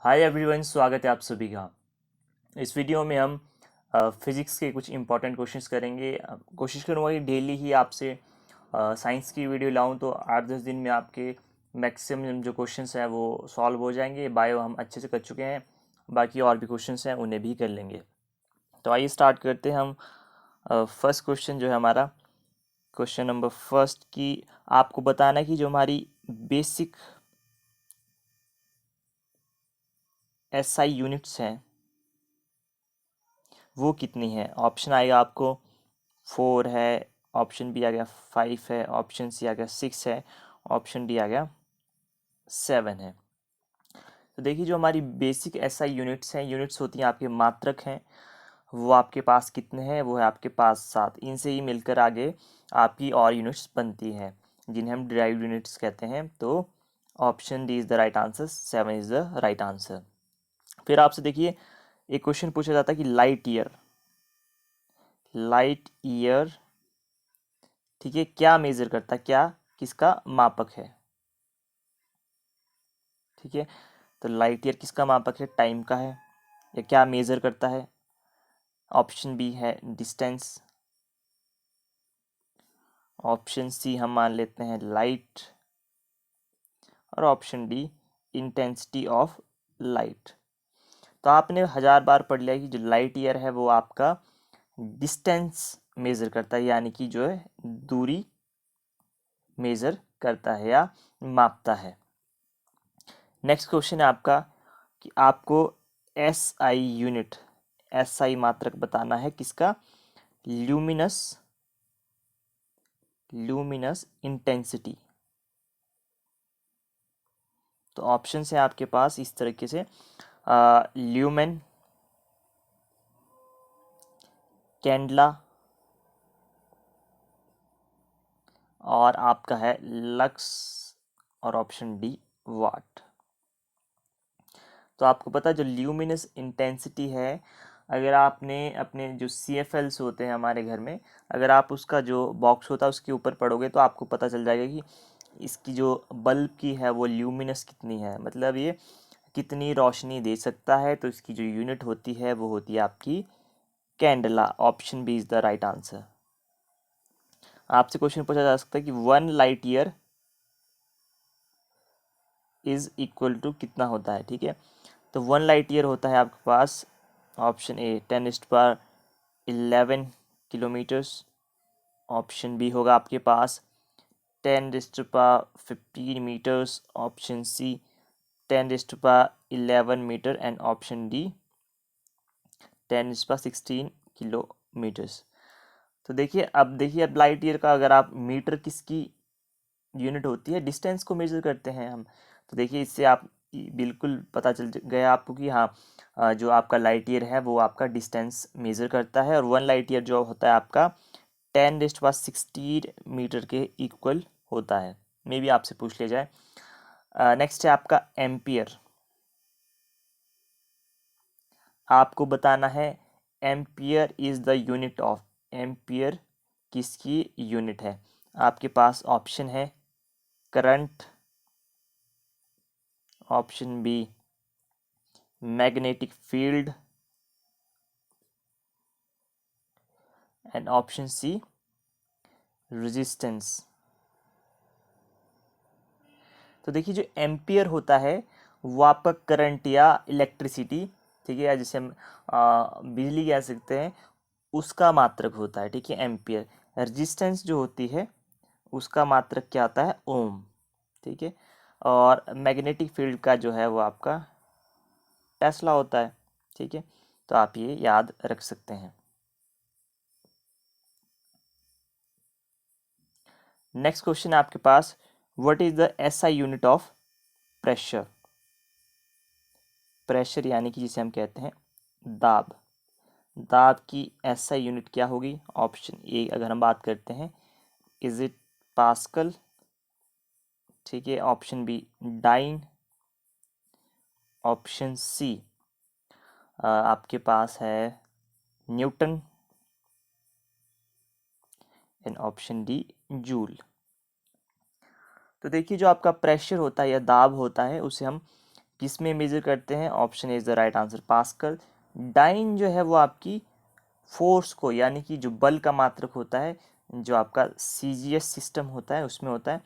Hi everyone, स्वागत है आप सभी का। इस वीडियो में हम फिज़िक्स के कुछ इंपॉर्टेंट क्वेश्चंस करेंगे। कोशिश करूँगा कि डेली ही आपसे साइंस की वीडियो लाऊं तो 8-10 दिन में आपके मैक्सिमम जो क्वेश्चंस हैं वो सॉल्व हो जाएंगे। बायो हम अच्छे से कर चुके हैं, बाकी और भी क्वेश्चंस हैं उन्हें भी कर लेंगे। तो आइए स्टार्ट करते हैं हम। फर्स्ट क्वेश्चन जो है हमारा, क्वेश्चन नंबर फर्स्ट की आपको बताना है कि जो हमारी बेसिक एसआई यूनिट्स हैं वो कितनी है। ऑप्शन आएगा आपको 4 है, ऑप्शन बी आ गया 5 है, ऑप्शन सी आ गया 6 है, ऑप्शन डी आ गया 7 है। तो देखिए, जो हमारी बेसिक एसआई यूनिट्स हैं, यूनिट्स होती हैं आपके मात्रक हैं, वो आपके पास कितने हैं, वो है आपके पास 7। इनसे ही मिलकर आगे आपकी और यूनिट्स बनती हैं जिन्हें हम डिराइव्ड यूनिट्स कहते हैं। तो option D is the right answer, 7 is the right answer. फिर आपसे देखिए, एक क्वेश्चन पूछा जाता है कि लाइट ईयर, ठीक है, क्या मेजर करता है, क्या किसका मापक है। ठीक है, तो लाइट ईयर किसका मापक है, टाइम का है, या क्या मेजर करता है। ऑप्शन बी है डिस्टेंस, ऑप्शन सी हम मान लेते हैं लाइट, और option D intensity of light. तो आपने 1000 बार पढ़ लिया कि जो लाइट ईयर है वो आपका डिस्टेंस मेजर करता है, यानी कि जो है दूरी मेजर करता है या मापता है। नेक्स्ट क्वेश्चन है आपका कि आपको S I unit, S I मात्रक बताना है किसका, ल्यूमिनस ल्यूमिनस इंटेंसिटी। तो ऑप्शन है आपके पास इस तरीके से, ल्यूमेन, कैंडला, और आपका है लक्स, और ऑप्शन डी वाट। तो आपको पता है जो ल्यूमिनस इंटेंसिटी है, अगर आपने अपने जो सी एफ एल्स होते हैं हमारे घर में, अगर आप उसका जो बॉक्स होता है उसके ऊपर पढ़ोगे तो आपको पता चल जाएगा कि इसकी जो बल्ब की है वो ल्यूमिनस कितनी है, मतलब ये कितनी रोशनी दे सकता है। तो इसकी जो यूनिट होती है वो होती है आपकी candela. Option B is the right answer. आपसे क्वेश्चन पूछा जा सकता है कि 1 light year is equal to कितना होता है। ठीक है, तो 1 लाइट ईयर होता है आपके पास, option A 10⁻11 kilometres, option B होगा आपके पास 10⁻15 metres, option C 10⁻11 metre, and option D 10⁻16 kilometres. तो अब लाइट ईयर का, अगर आप मीटर किसकी यूनिट होती है, डिस्टेंस को मेजर करते हैं हम। तो देखिए, इससे आप बिल्कुल पता चल गया आपको कि हाँ, जो आपका लाइट ईयर है वो आपका डिस्टेंस मेजर करता है, और 1 लाइट ईयर जो होता है आपका 10⁻16 मीटर के इक्वल होता है। मे भी आपसे पूछ लिया जाए। नेक्स्ट है आपका एम्पियर। आपको बताना है ampere is the unit of, ampere किसकी यूनिट है। आपके पास ऑप्शन है current, option B magnetic field, and option C resistance. तो देखिए, जो एम्पियर होता है वो आपका करंट या इलेक्ट्रिसिटी, ठीक है, या जिसे हम बिजली कह सकते हैं, उसका मात्रक होता है। ठीक है, एम्पियर। रेजिस्टेंस जो होती है उसका मात्रक क्या आता है, ओम। ठीक है, और मैग्नेटिक फील्ड का जो है वो आपका टेस्ला होता है। ठीक है, तो आप ये याद रख सकते हैं। नेक्स्ट क्वेश्चन है आपके पास, what is the SI unit of pressure. Pressure यानी कि जिसे हम कहते हैं दाब, दाब की एसआई यूनिट क्या होगी। ऑप्शन ए अगर हम बात करते हैं, इज इट पास्कल, ठीक है, option B dyne, option C आपके पास है newton, and option D joule. तो देखिए, जो आपका प्रेशर होता है या दाब होता है उसे हम किस में मेजर करते हैं? Option is the right answer, pascal. Dyne जो है वो आपकी फोर्स को, यानी कि जो बल का मात्रक होता है, जो आपका सीजीएस सिस्टम होता है उसमें होता है।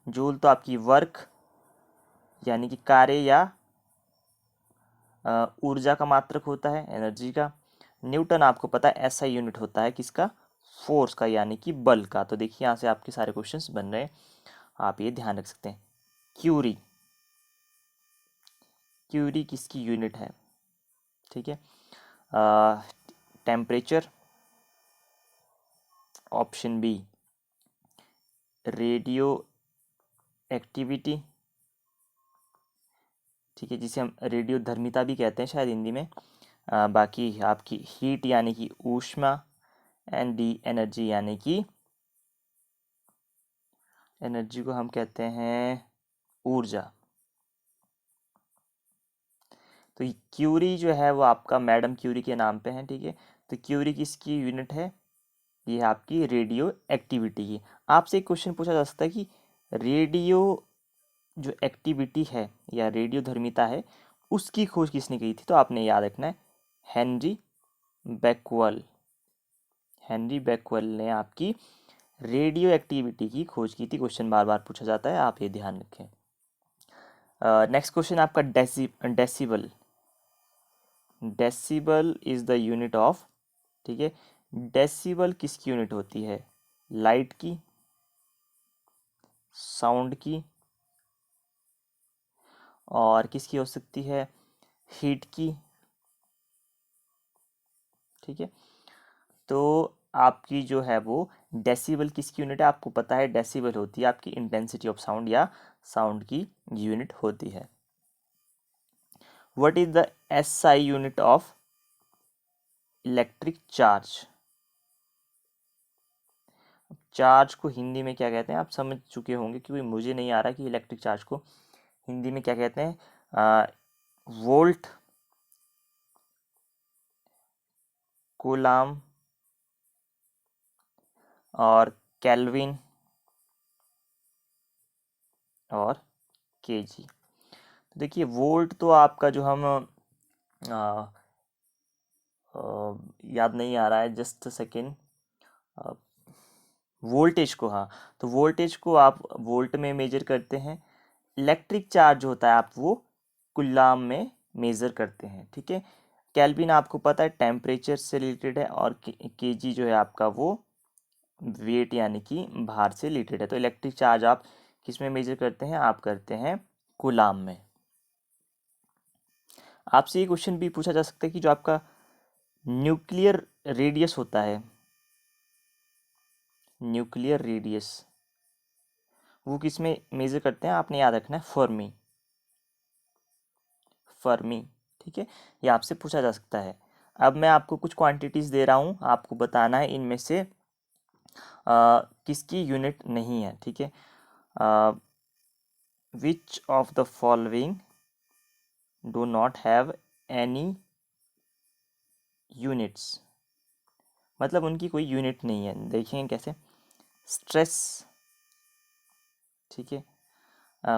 जूल तो आपकी वर्क यानी कि कार्य या ऊर्जा का मात्रक होता है, एनर्जी का। न्यूटन आपको पता है एसआई यूनिट होता है किसका? फोर्स का, यानी कि बल का। तो देखिए यहाँ से आपके सारे क्वेश्चंस बन रहे हैं, आप ये ध्यान रख सकते हैं। क्यूरी, क्यूरी किसकी यूनिट है? ठीक है, temperature, option B radioactivity, ठीक है, जिसे हम रेडियो धर्मिता भी कहते हैं शायद हिंदी में। बाकी आपकी हीट यानी कि ऊष्मा, एंड डी एनर्जी यानी कि एनर्जी को हम कहते हैं ऊर्जा। तो क्यूरी जो है वो आपका मैडम क्यूरी के नाम पे है, ठीक है। तो क्यूरी किसकी यूनिट है? ये है आपकी रेडियो एक्टिविटी की। आपसे एक क्वेश्चन पूछा जा सकता है कि रेडियो जो एक्टिविटी है या रेडियो धर्मिता है उसकी खोज किसने की थी? तो आपने याद रखना है हेनरी बैक्वेल। हेनरी बैक्वेल ने आपकी रेडियो एक्टिविटी की खोज की थी। क्वेश्चन बार बार पूछा जाता है, आप ये ध्यान रखें। नेक्स्ट क्वेश्चन आपका decibel. Decibel is the unit of, ठीक है। डेसिबल किसकी यूनिट होती है? लाइट की, साउंड की, और किसकी हो सकती है? हीट की, ठीक है। तो आपकी जो है वो डेसिबल किसकी यूनिट है? आपको पता है डेसिबल होती है आपकी इंटेंसिटी ऑफ साउंड या साउंड की यूनिट होती है। What is the SI unit of electric charge? Charge को हिंदी में क्या कहते हैं आप समझ चुके होंगे, क्योंकि मुझे नहीं आ रहा कि इलेक्ट्रिक चार्ज को हिंदी में क्या कहते हैं। वोल्ट, कूलाम और केल्विन और केजी। तो देखिए वोल्ट तो आपका जो हम आ, याद नहीं आ रहा है, जस्ट सेकेंड। वोल्टेज को, हाँ, तो वोल्टेज को आप वोल्ट में मेजर करते हैं। इलेक्ट्रिक चार्ज होता है आप वो कुलाम में मेजर करते हैं, ठीक है। केल्विन आपको पता है टेम्परेचर से रिलेटेड है, और केजी जो है आपका वो वेट यानी कि भार से रिलेटेड है। तो इलेक्ट्रिक चार्ज आप किस में मेजर करते हैं? आप करते हैं कुलाम में। आपसे ये क्वेश्चन भी पूछा जा सकता है कि जो आपका न्यूक्लियर रेडियस होता है, न्यूक्लियर रेडियस वो किस में मेजर करते हैं? आपने याद रखना है फर्मी, फर्मी, ठीक है। ये आपसे पूछा जा सकता है। अब मैं आपको कुछ क्वांटिटीज दे रहा हूँ, आपको बताना है इनमें से किसकी यूनिट नहीं है, ठीक है। Which of the following do not have any units, मतलब उनकी कोई यूनिट नहीं है। देखेंगे कैसे। स्ट्रेस, ठीक है,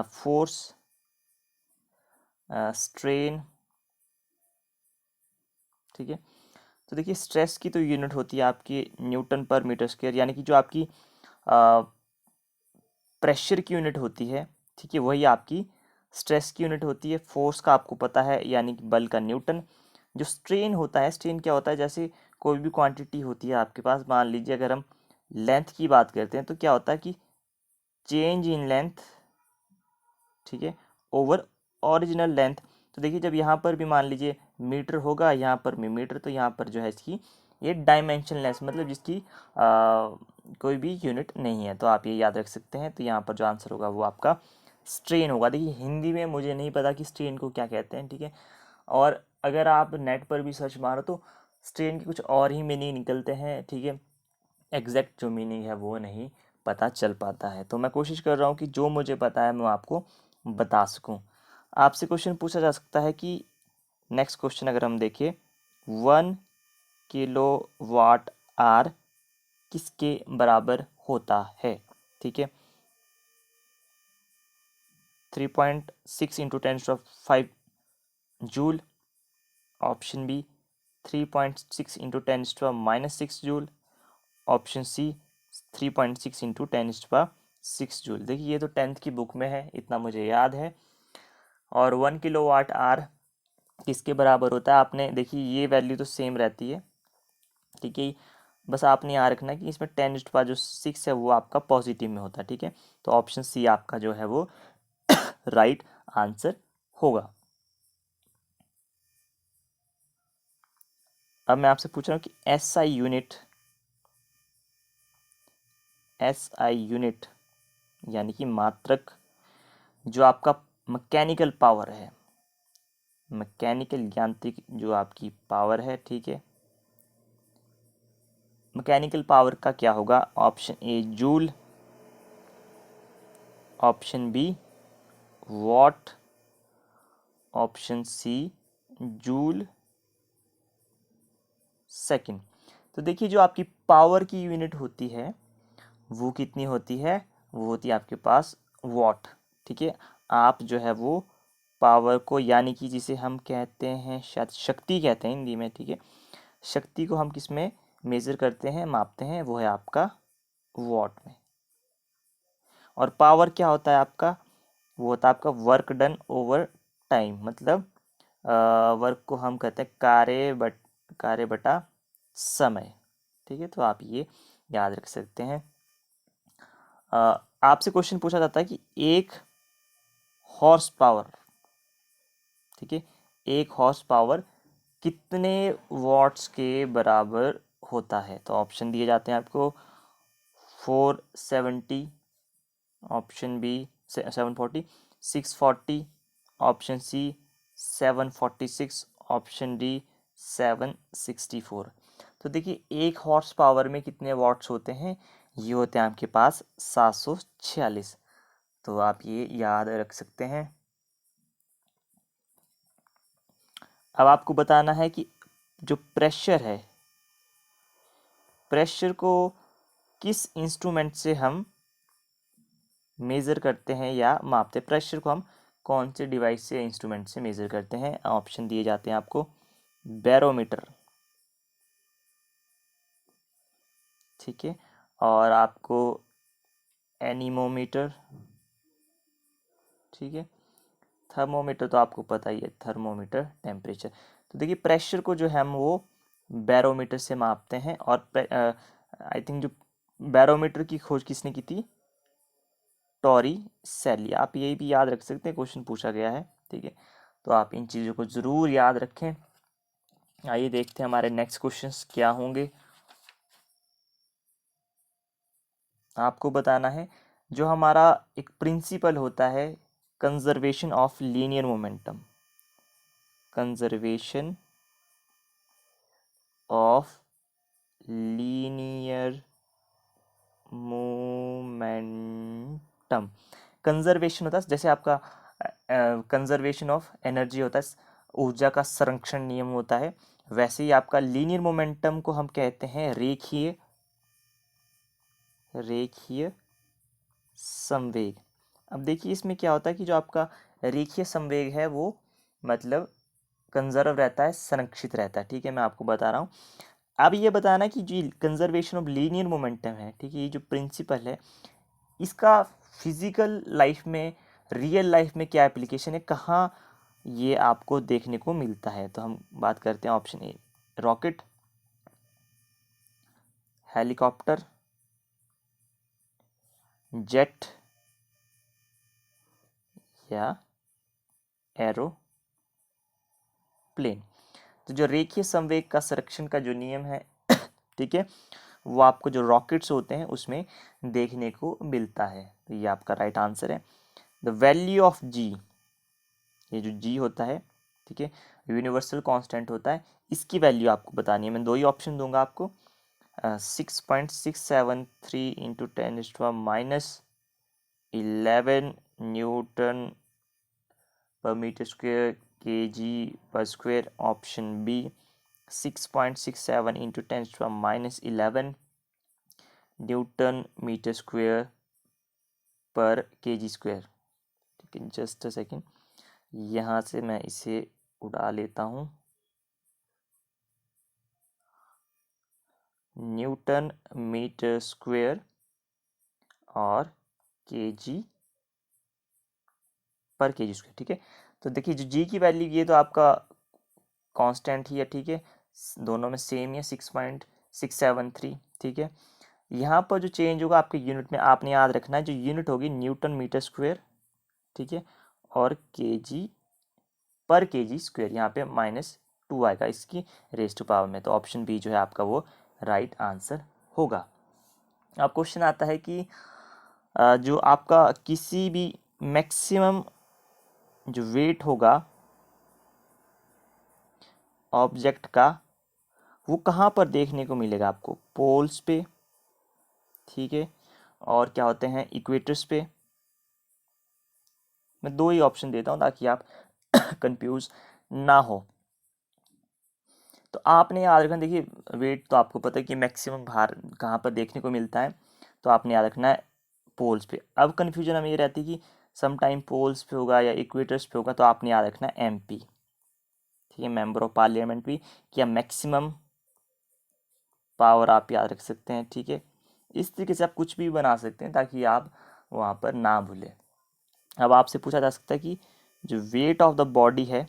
फोर्स, स्ट्रेन, ठीक है। तो देखिए स्ट्रेस की तो यूनिट होती है आपकी न्यूटन पर मीटर स्क्वायर, यानी कि जो आपकी प्रेशर की यूनिट होती है, ठीक है, वही आपकी स्ट्रेस की यूनिट होती है। फोर्स का आपको पता है यानी कि बल का न्यूटन। जो स्ट्रेन होता है, स्ट्रेन क्या होता है? जैसे कोई भी क्वांटिटी होती है आपके पास, मान लीजिए अगर हम लेंथ की बात करते हैं तो क्या होता है कि चेंज इन लेंथ, ठीक है, ओवर ओरिजिनल लेंथ। तो देखिए जब यहाँ पर भी मान लीजिए मीटर होगा, यहाँ पर भी मीटर, तो यहाँ पर जो है इसकी ये डायमेंशनलेस, मतलब जिसकी कोई भी यूनिट नहीं है। तो आप ये याद रख सकते हैं। तो यहाँ पर जो आंसर होगा वो आपका स्ट्रेन होगा। देखिए हिंदी में मुझे नहीं पता कि स्ट्रेन को क्या कहते हैं, ठीक है। और अगर आप नेट पर भी सर्च मारो तो स्ट्रेन के कुछ और ही मीनिंग निकलते हैं, ठीक है। एग्जैक्ट जो मीनिंग है वो नहीं पता चल पाता है। तो मैं कोशिश कर रहा हूँ कि जो मुझे पता है मैं आपको बता सकूँ। आपसे क्वेश्चन पूछा जा सकता है कि नेक्स्ट क्वेश्चन अगर हम देखें, 1 किलोवाट आवर किसके बराबर होता है? ठीक है, 3.6 × 10⁵ joule. Option B 3.6 into 10⁻⁻6 joule. Option C 3.6 into 10⁻6 joule. देखिए ये तो 10th की बुक में है, इतना मुझे याद है। और 1 kWh किसके बराबर होता है, आपने देखिए ये वैल्यू तो सेम रहती है, ठीक है। बस आपने याद रखना कि इसमें 10⁻6 है वो आपका पॉजिटिव में होता है, ठीक है। तो ऑप्शन सी आपका जो है वो राइट आंसर होगा। अब मैं आपसे पूछ रहा हूँ कि एसआई यूनिट यानी कि मात्रक, जो आपका मैकेनिकल पावर है, मैकेनिकल यांत्रिक जो आपकी पावर है, ठीक है, मैकेनिकल पावर का क्या होगा। Option A joule, option B watt, option C joule second. तो देखिए जो आपकी पावर की यूनिट होती है वो कितनी होती है, वो होती है आपके पास वॉट, ठीक है। आप जो है वो पावर को, यानी कि जिसे हम कहते हैं शायद शक्ति कहते हैं हिंदी में, ठीक है, शक्ति को हम किस में मेजर करते हैं, मापते हैं, वो है आपका वॉट में। और पावर क्या होता है आपका, वो होता है आपका वर्क डन ओवर टाइम, मतलब वर्क को हम कहते हैं कार्य बटा समय, ठीक है। तो आप ये याद रख सकते हैं। आपसे क्वेश्चन पूछा जाता है कि एक हॉर्स पावर, ठीक है, एक हॉर्स पावर कितने वॉट्स के बराबर होता है। तो ऑप्शन दिए जाते हैं आपको 470, option B 740, 640, option C 746, option D 764। तो देखिए एक हॉर्स पावर में कितने वॉट्स होते हैं, ये होते हैं आपके पास 746। तो आप ये याद रख सकते हैं। अब आपको बताना है कि जो प्रेशर है, प्रेशर को किस इंस्ट्रूमेंट से हम मेज़र करते हैं या मापते हैं, प्रेशर को हम कौन से डिवाइस से, इंस्ट्रूमेंट से मेज़र करते हैं। ऑप्शन दिए जाते हैं आपको बैरोमीटर, ठीक है, और आपको एनीमोमीटर, ठीक है, थर्मोमीटर तो आपको पता ही है, थर्मोमीटर टेम्परेचर। तो देखिए प्रेशर को जो है हम वो बैरोमीटर से मापते हैं। और आई थिंक जो बैरोमीटर की खोज किसने की थी, टॉरी सैली। आप यही भी याद रख सकते हैं, क्वेश्चन पूछा गया है, ठीक है। तो आप इन चीज़ों को ज़रूर याद रखें। आइए देखते हैं हमारे नेक्स्ट क्वेश्चंस क्या होंगे। आपको बताना है जो हमारा एक प्रिंसिपल होता है conservation of linear momentum, conservation of linear momentum. Conservation होता है जैसे आपका कंजर्वेशन ऑफ एनर्जी होता है, ऊर्जा का संरक्षण नियम होता है, वैसे ही आपका लीनियर मोमेंटम को हम कहते हैं रेखीय संवेग। अब देखिए इसमें क्या होता है कि जो आपका रेखीय संवेग है वो मतलब कंजर्व रहता है, संरक्षित रहता है, ठीक है। मैं आपको बता रहा हूँ। अब ये बताना कि जो कंजर्वेशन ऑफ लीनियर मोमेंटम है, ठीक है, ये जो प्रिंसिपल है इसका फिजिकल लाइफ में, रियल लाइफ में क्या एप्लीकेशन है, कहाँ ये आपको देखने को मिलता है। तो हम बात करते हैं option A rocket, helicopter, jet या एरोप्लेन। तो जो रेखीय संवेग का संरक्षण का जो नियम है ठीक है, वो आपको जो रॉकेट्स होते हैं उसमें देखने को मिलता है। तो ये आपका राइट आंसर है। द वैल्यू ऑफ जी, ये जो जी होता है, ठीक है, यूनिवर्सल कांस्टेंट होता है, इसकी वैल्यू आपको बतानी है। मैं दो ही ऑप्शन दूंगा आपको, 6.673 इंटू 10⁻11 न्यूटन पर मीटर स्क्वेयर के जी पर square. Option B 6.67 into 10⁻11 newton metre square पर के जी स्क्वेयर, ठीक है। जस्ट अ सेकेंड, यहाँ से मैं इसे उड़ा लेता हूँ, न्यूटन मीटर स्क्वायर और केजी पर केजी स्क्वायर। ठीक है, तो देखिए जो जी की वैल्यू ये तो आपका कांस्टेंट ही है। ठीक है, दोनों में सेम ही है 6.673। ठीक है, यहाँ पर जो चेंज होगा आपके यूनिट में, आपने याद रखना है जो यूनिट होगी न्यूटन मीटर स्क्वायर। ठीक है, और केजी पर केजी स्क्वायर, यहाँ पे -2 आएगा इसकी रेज टू पावर में। तो ऑप्शन बी जो है आपका वो राइट आंसर होगा। अब क्वेश्चन आता है कि जो आपका किसी भी मैक्सिमम जो वेट होगा ऑब्जेक्ट का, वो कहाँ पर देखने को मिलेगा आपको? पोल्स पे, ठीक है, और क्या होते हैं इक्वेटर्स पे। मैं दो ही ऑप्शन देता हूँ ताकि आप कंफ्यूज ना हो। तो आपने याद रखना, देखिए वेट तो आपको पता है कि मैक्सिमम भार कहाँ पर देखने को मिलता है, तो आपने याद रखना है पोल्स पे। अब कन्फ्यूजन हमें ये रहती है कि सम टाइम पोल्स पे होगा या इक्वेटर्स पे होगा, तो आपने याद रखना है एमपी। ठीक है, मेंबर ऑफ पार्लियामेंट भी, या मैक्सिमम पावर आप याद रख सकते हैं। ठीक है, इस तरीके से आप कुछ भी बना सकते हैं ताकि आप वहाँ पर ना भूलें। अब आपसे पूछा जा सकता है कि जो वेट ऑफ द बॉडी है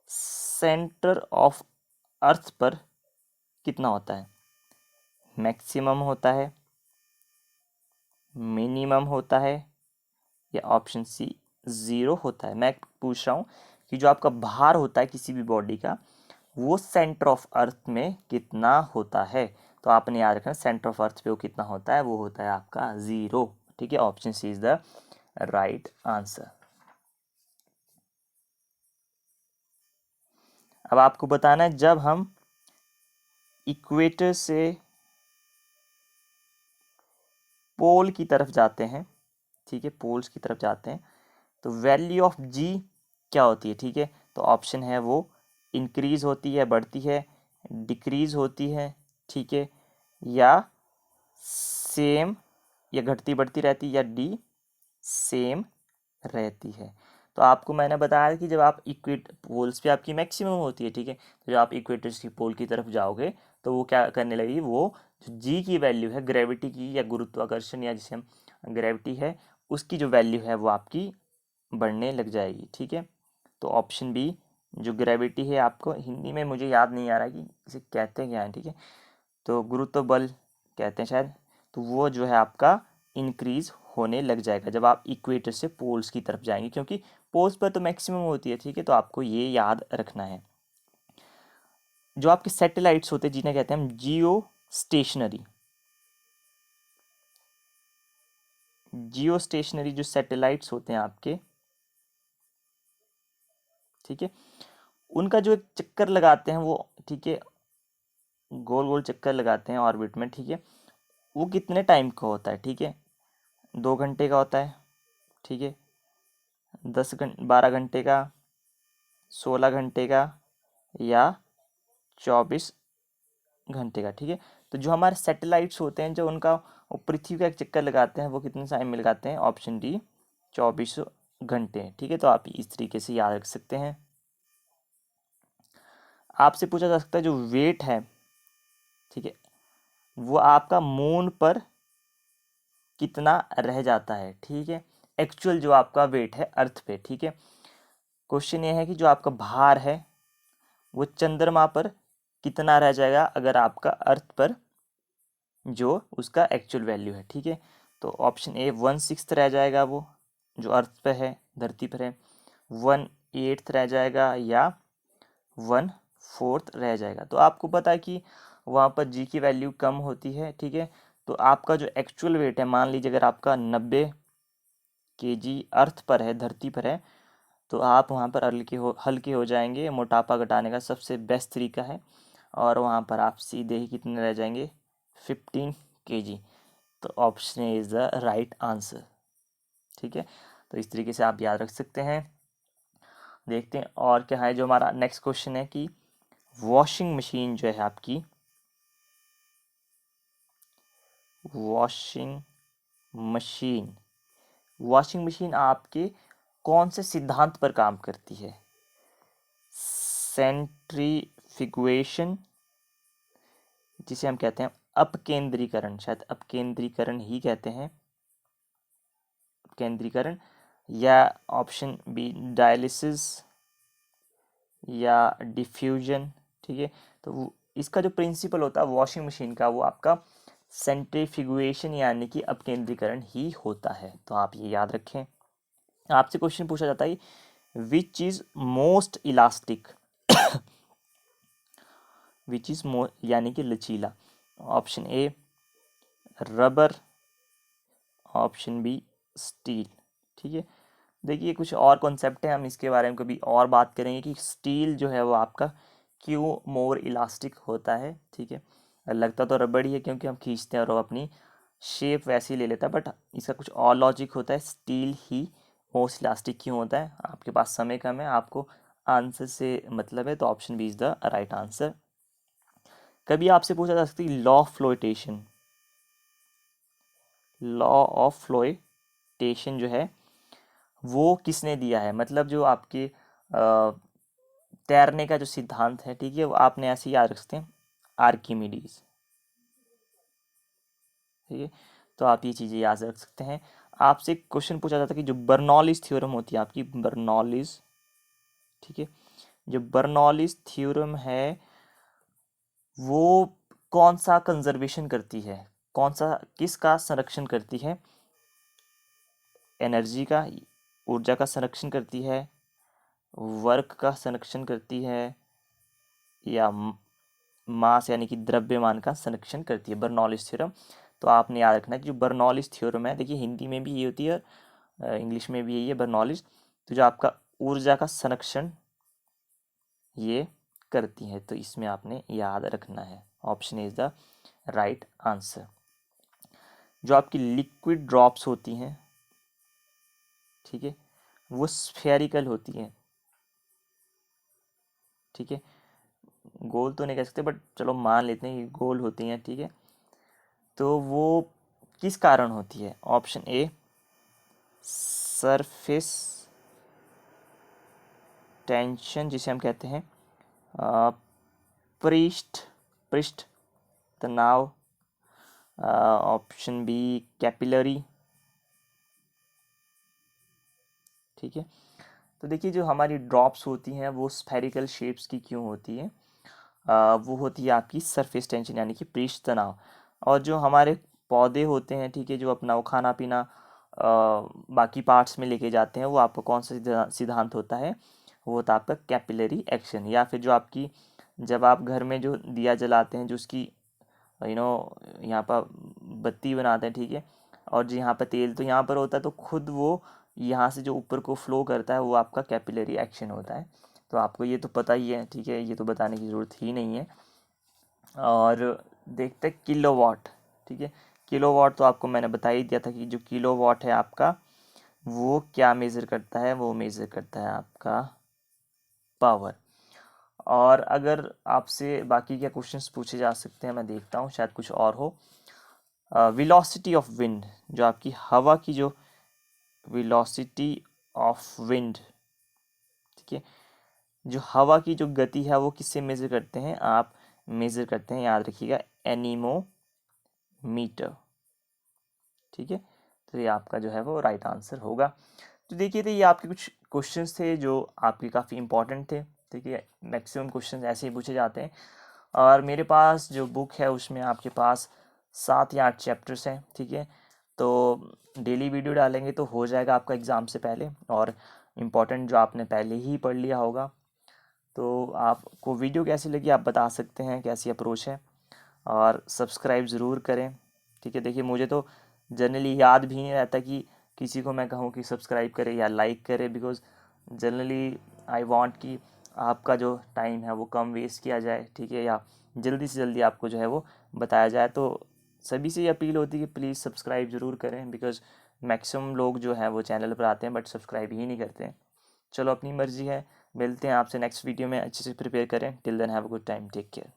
सेंटर ऑफ अर्थ पर कितना होता है? मैक्सिमम होता है, मिनिमम होता है, या ऑप्शन सी ज़ीरो होता है? मैं पूछ रहा हूँ कि जो आपका भार होता है किसी भी बॉडी का, वो सेंटर ऑफ अर्थ में कितना होता है? तो आपने याद रखना सेंटर ऑफ अर्थ पे वो कितना होता है, वो होता है आपका 0। ठीक है, option C is the right answer. अब आपको बताना है जब हम इक्वेटर से पोल की तरफ जाते हैं, ठीक है, पोल्स की तरफ जाते हैं, तो वैल्यू ऑफ जी क्या होती है? ठीक है, तो ऑप्शन है वो इंक्रीज होती है, बढ़ती है, डिक्रीज होती है, ठीक है, या सेम या घटती बढ़ती रहती है, या डी सेम रहती है। तो आपको मैंने बताया कि जब आप इक्वेट पोल्स पे आपकी मैक्सिमम होती है, ठीक है, तो जब आप इक्वेटर्स की पोल की तरफ जाओगे तो वो क्या करने लगेगी, वो जो जी की वैल्यू है ग्रेविटी की या गुरुत्वाकर्षण या जिसे हम ग्रेविटी है उसकी जो वैल्यू है वो आपकी बढ़ने लग जाएगी। ठीक है, तो ऑप्शन बी जो ग्रेविटी है, आपको हिंदी में मुझे याद नहीं आ रहा कि इसे कहते हैं क्या है, ठीक है, तो गुरुत्व बल कहते हैं शायद, तो वो जो है आपका इंक्रीज होने लग जाएगा जब आप इक्वेटर से पोल्स की तरफ जाएंगे, क्योंकि पोल्स पर तो मैक्सिमम होती है। ठीक है, तो आपको ये याद रखना है। जो आपके सैटेलाइट्स होते हैं जिन्हें कहते हैं हम जियो स्टेशनरी, जियो स्टेशनरी जो सैटेलाइट्स होते हैं आपके, ठीक है, उनका जो एक चक्कर लगाते हैं वो, ठीक है, गोल गोल चक्कर लगाते हैं ऑर्बिट में, ठीक है, वो कितने टाइम का होता है? ठीक है, 2 घंटे का होता है, ठीक है, 12 घंटे का, 16 घंटे का, या 24 घंटे का। ठीक है, तो जो हमारे सैटेलाइट्स होते हैं जो उनका वो पृथ्वी का एक चक्कर लगाते हैं, वो कितने टाइम में लगाते हैं? ऑप्शन डी 24 घंटे। ठीक है, तो आप इस तरीके से याद रख सकते हैं। आपसे पूछा जा सकता है जो वेट है, ठीक है, वो आपका मून पर कितना रह जाता है? ठीक है, एक्चुअल जो आपका वेट है अर्थ पे। ठीक है, क्वेश्चन ये है कि जो आपका भार है वो चंद्रमा पर कितना रह जाएगा अगर आपका अर्थ पर जो उसका एक्चुअल वैल्यू है। ठीक है, तो ऑप्शन ए 1/6 रह जाएगा, वो जो अर्थ पे है, धरती पर है, 1/8 रह जाएगा, या 1/4 रह जाएगा। तो आपको पता है कि वहाँ पर जी की वैल्यू कम होती है। ठीक है, तो आपका जो एक्चुअल वेट है, मान लीजिए अगर आपका 90 kg अर्थ पर है, धरती पर है, तो आप वहाँ पर हल्के हो जाएंगे। मोटापा घटाने का सबसे बेस्ट तरीका है, और वहाँ पर आप सीधे ही कितने रह जाएंगे? 15 kg। तो option is the right answer. ठीक है, तो इस तरीके से आप याद रख सकते हैं। देखते हैं और क्या है। जो हमारा नेक्स्ट क्वेश्चन है कि वॉशिंग मशीन जो है आपकी, वॉशिंग मशीन, वॉशिंग मशीन आपके कौन से सिद्धांत पर काम करती है? सेंट्रीफ्यूगेशन, जिसे हम कहते हैं अपकेंद्रीकरण, शायद अपकेंद्रीकरण ही कहते हैं, अपकेंद्रीकरण, या ऑप्शन बी डायलिसिस, या डिफ्यूजन। ठीक है, तो इसका जो प्रिंसिपल होता है वॉशिंग मशीन का, वो आपका सेंट्रीफ्यूगेशन यानी कि अपकेंद्रीकरण ही होता है। तो आप ये याद रखें। आपसे क्वेश्चन पूछा जाता है which is most elastic, which is यानी कि लचीला। Option A rubber, option B steel. ठीक है, देखिए कुछ और कॉन्सेप्ट है, हम इसके बारे में कभी और बात करेंगे कि स्टील जो है वो आपका क्यों मोर इलास्टिक होता है। ठीक है, लगता तो रबड़ ही है क्योंकि हम खींचते हैं और वो अपनी शेप वैसी ले लेता है, बट इसका कुछ और लॉजिक होता है, स्टील ही मोस्ट इलास्टिक क्यों होता है। आपके पास समय कम है, आपको आंसर से मतलब है, तो option B is the right answer. कभी आपसे पूछा जा सकती है law of flotation, law of flotation जो है वो किसने दिया है, मतलब जो आपके तैरने का जो सिद्धांत है, ठीक है, वो आपने ऐसे याद रख सकते हैं, आर्किमिडीज। ठीक है, तो आप ये चीज़ें याद रख सकते हैं। आपसे क्वेश्चन पूछा जाता है कि जो बर्नौलीज थ्योरम होती है आपकी, बर्नौलीज, ठीक है, जो बर्नौलीज थ्योरम है वो कौन सा कंजर्वेशन करती है, कौन सा किसका संरक्षण करती है? एनर्जी का, ऊर्जा का संरक्षण करती है, वर्क का संरक्षण करती है, या मास यानी कि द्रव्यमान का संरक्षण करती है, बर्नौलीज थ्योरम। तो आपने याद रखना है कि जो बर्नौलीज थ्योरम है, देखिए हिंदी में भी ये होती है, इंग्लिश में भी यही है बर्नौलीज, तो जो आपका ऊर्जा का संरक्षण ये करती है, तो इसमें आपने याद रखना है, option is the right answer. जो आपकी लिक्विड ड्रॉप्स होती हैं, ठीक है, वो स्फेरिकल होती हैं। ठीक है, गोल तो नहीं कह सकते बट चलो मान लेते हैं कि गोल होती हैं। ठीक है, तो वो किस कारण होती है? ऑप्शन ए सरफेस टेंशन, जिसे हम कहते हैं पृष्ठ पृष्ठ तनाव, ऑप्शन बी कैपिलरी। ठीक है, तो देखिए जो हमारी ड्रॉप्स होती हैं वो स्फेरिकल शेप्स की क्यों होती है? वो होती है आपकी सरफेस टेंशन यानी कि पृष्ठ तनाव। और जो हमारे पौधे होते हैं, ठीक है, जो अपना वो खाना पीना बाकी पार्ट्स में लेके जाते हैं, वो आपका कौन सा सिद्धांत होता है? वो होता है आपका कैपिलरी एक्शन। या फिर जो आपकी जब आप घर में जो दिया जलाते हैं, जो उसकी यहाँ पर बत्ती बनाते हैं, ठीक है, और जो यहाँ पर तेल तो यहाँ पर होता है, तो खुद वो यहाँ से जो ऊपर को फ्लो करता है वो आपका कैपिलरी एक्शन होता है। तो आपको ये तो पता ही है, ठीक है, ये तो बताने की ज़रूरत ही नहीं है। और देखते हैं किलोवाट। ठीक है, किलोवाट तो आपको मैंने बता ही दिया था कि जो किलोवाट है आपका वो क्या मेज़र करता है? वो मेज़र करता है आपका पावर। और अगर आपसे बाकी क्या क्वेश्चंस पूछे जा सकते हैं, मैं देखता हूँ शायद कुछ और हो। वेलोसिटी ऑफ विंड, जो आपकी हवा की जो वेलोसिटी ऑफ विंड, ठीक है, जो हवा की जो गति है वो किससे मेज़र करते हैं? आप मेज़र करते हैं, याद रखिएगा, एनीमोमीटर। ठीक है, तो ये आपका जो है वो राइट आंसर होगा। तो देखिए, तो ये आपके कुछ क्वेश्चंस थे जो आपके काफ़ी इंपॉर्टेंट थे। ठीक है, मैक्सिमम क्वेश्चंस ऐसे ही पूछे जाते हैं। और मेरे पास जो बुक है उसमें आपके पास 7 या 8 चैप्टर्स हैं। ठीक है, तो डेली वीडियो डालेंगे तो हो जाएगा आपका एग्ज़ाम से पहले, और इम्पॉर्टेंट जो आपने पहले ही पढ़ लिया होगा। तो आपको वीडियो कैसी लगी आप बता सकते हैं, कैसी अप्रोच है, और सब्सक्राइब ज़रूर करें। ठीक है, देखिए मुझे तो जनरली याद भी नहीं रहता कि किसी को मैं कहूँ कि सब्सक्राइब करे या लाइक करे, बिकॉज़ जनरली आई वांट कि आपका जो टाइम है वो कम वेस्ट किया जाए। ठीक है, या जल्दी से जल्दी आपको जो है वो बताया जाए। तो सभी से ये अपील होती है कि प्लीज़ सब्सक्राइब ज़रूर करें, बिकॉज़ मैक्सिमम लोग जो हैं वो चैनल पर आते हैं बट सब्सक्राइब ही नहीं करते हैं। चलो, अपनी मर्ज़ी है। मिलते हैं आपसे नेक्स्ट वीडियो में, अच्छे से प्रिपेयर करें। Till then have a good time, take care.